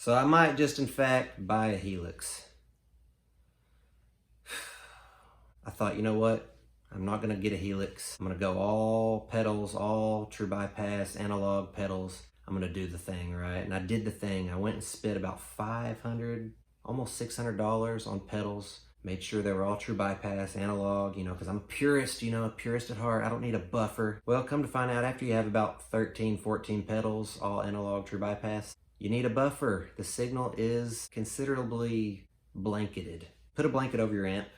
So I might just in fact buy a Helix. I thought, you know what? I'm not gonna get a Helix. I'm gonna go all pedals, all true bypass, analog pedals. I'm gonna do the thing, right? And I did the thing. I went and spent about $500, almost $600 on pedals. Made sure they were all true bypass, analog, because I'm a purist, a purist at heart. I don't need a buffer. Well, come to find out, after you have about 13, 14 pedals, all analog, true bypass, you need a buffer. The signal is considerably blanketed. Put a blanket over your amp.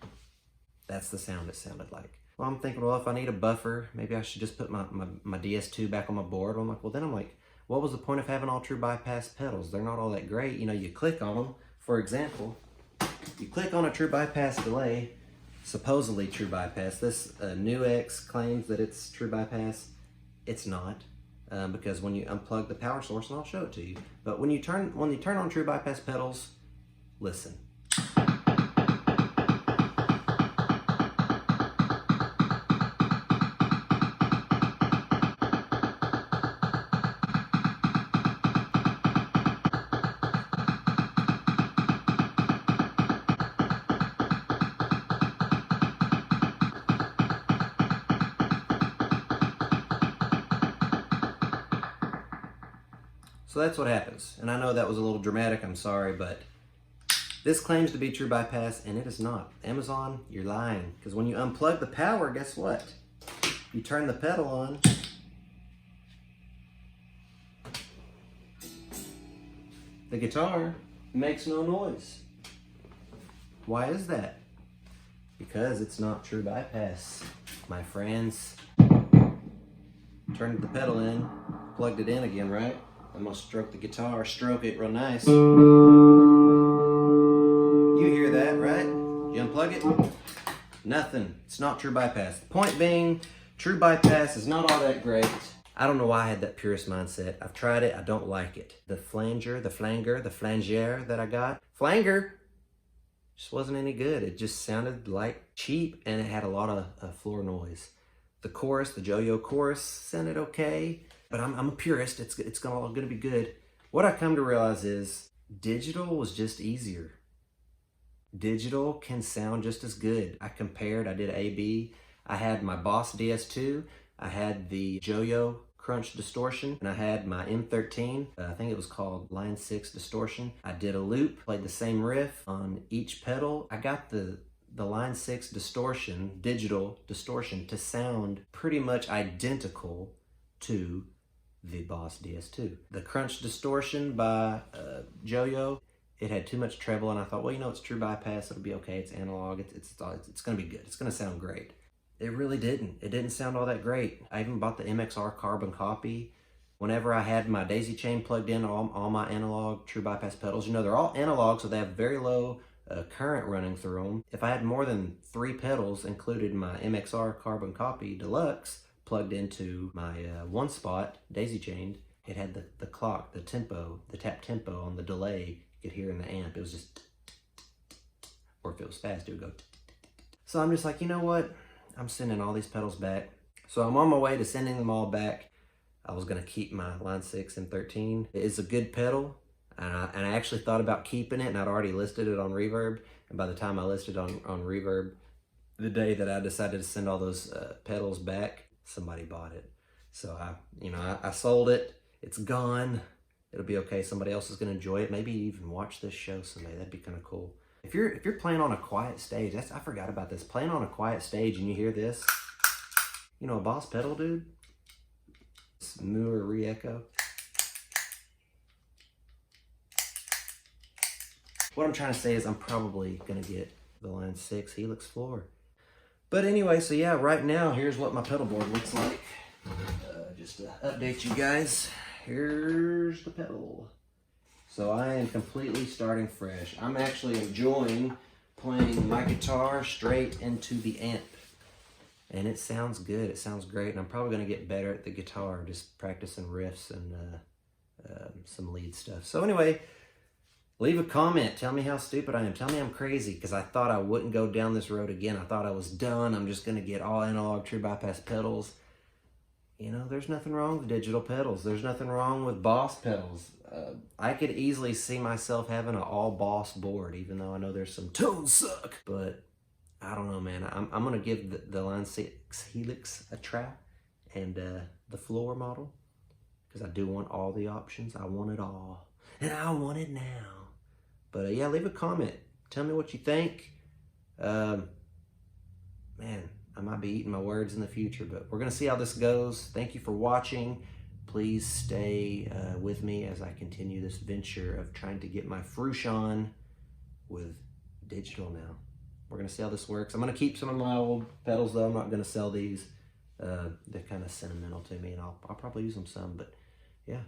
That's the sound it sounded like. Well, I'm thinking, well, if I need a buffer, maybe I should just put my DS2 back on my board. I'm like, what was the point of having all true bypass pedals? They're not all that great. You click on them. For example, you click on a true bypass delay, supposedly true bypass. This NUX claims that it's true bypass. It's not, because when you unplug the power source, and I'll show it to you, but when you turn on true bypass pedals, listen. So that's what happens. And I know that was a little dramatic, I'm sorry, but this claims to be true bypass, and it is not. Amazon, you're lying. Because when you unplug the power, guess what? You turn the pedal on. The guitar makes no noise. Why is that? Because it's not true bypass, my friends. Turned the pedal in, plugged it in again, right? I'm gonna stroke the guitar, stroke it real nice. You hear that, right? You unplug it? Nothing. It's not true bypass. The point being, true bypass is not all that great. I don't know why I had that purist mindset. I've tried it, I don't like it. The flanger that I got, flanger, just wasn't any good. It just sounded like cheap, and it had a lot of floor noise. The chorus, the Joyo chorus, sounded okay. But I'm a purist, it's gonna be good. What I come to realize is digital was just easier. Digital can sound just as good. I compared, I did A/B. I had my Boss DS2, I had the Joyo Crunch Distortion, and I had my M13, I think it was called Line 6 Distortion. I did a loop, played the same riff on each pedal. I got the Line 6 Distortion, digital distortion, to sound pretty much identical to the Boss DS2. The Crunch Distortion by Joyo, it had too much treble, and I thought, well, it's true bypass, it'll be okay, it's analog, it's gonna be good, it's gonna sound great. It really didn't. It didn't sound all that great. I even bought the MXR carbon copy. Whenever I had my daisy chain plugged in, all my analog true bypass pedals, they're all analog, so they have very low current running through them. If I had more than 3 pedals included in my MXR carbon copy deluxe, plugged into my one spot, daisy chained, it had the clock, the tempo, the tap tempo on the delay you could hear in the amp. It was just, or if it was fast, it would go. So I'm just like, you know what? I'm sending all these pedals back. So I'm on my way to sending them all back. I was gonna keep my Line 6 M13. It's a good pedal, and I actually thought about keeping it, and I'd already listed it on Reverb. And by the time I listed on Reverb, the day that I decided to send all those pedals back, somebody bought it. So I sold it. It's gone. It'll be okay. Somebody else is gonna enjoy it. Maybe even watch this show someday. That'd be kind of cool. If you're playing on a quiet stage, I forgot about this. Playing on a quiet stage and you hear this, a Boss pedal, dude. It's Mooer re-echo. What I'm trying to say is I'm probably gonna get the Line 6 Helix floor. But anyway, so yeah, right now, here's what my pedal board looks like. Just to update you guys, here's the pedal. So I am completely starting fresh. I'm actually enjoying playing my guitar straight into the amp. And it sounds good, it sounds great, and I'm probably gonna get better at the guitar, just practicing riffs and some lead stuff. So anyway, leave a comment. Tell me how stupid I am. Tell me I'm crazy, because I thought I wouldn't go down this road again. I thought I was done. I'm just going to get all analog true bypass pedals. There's nothing wrong with digital pedals. There's nothing wrong with Boss pedals. I could easily see myself having an all boss board, even though I know there's some tones suck. But I don't know, man. I'm gonna give the Line 6 Helix a try, and the floor model, because I do want all the options. I want it all, and I want it now. But yeah, leave a comment. Tell me what you think. Man, I might be eating my words in the future, but we're gonna see how this goes. Thank you for watching. Please stay with me as I continue this venture of trying to get my Frution with digital now. We're gonna see how this works. I'm gonna keep some of my old pedals though. I'm not gonna sell these. They're kind of sentimental to me, and I'll probably use them some, but yeah.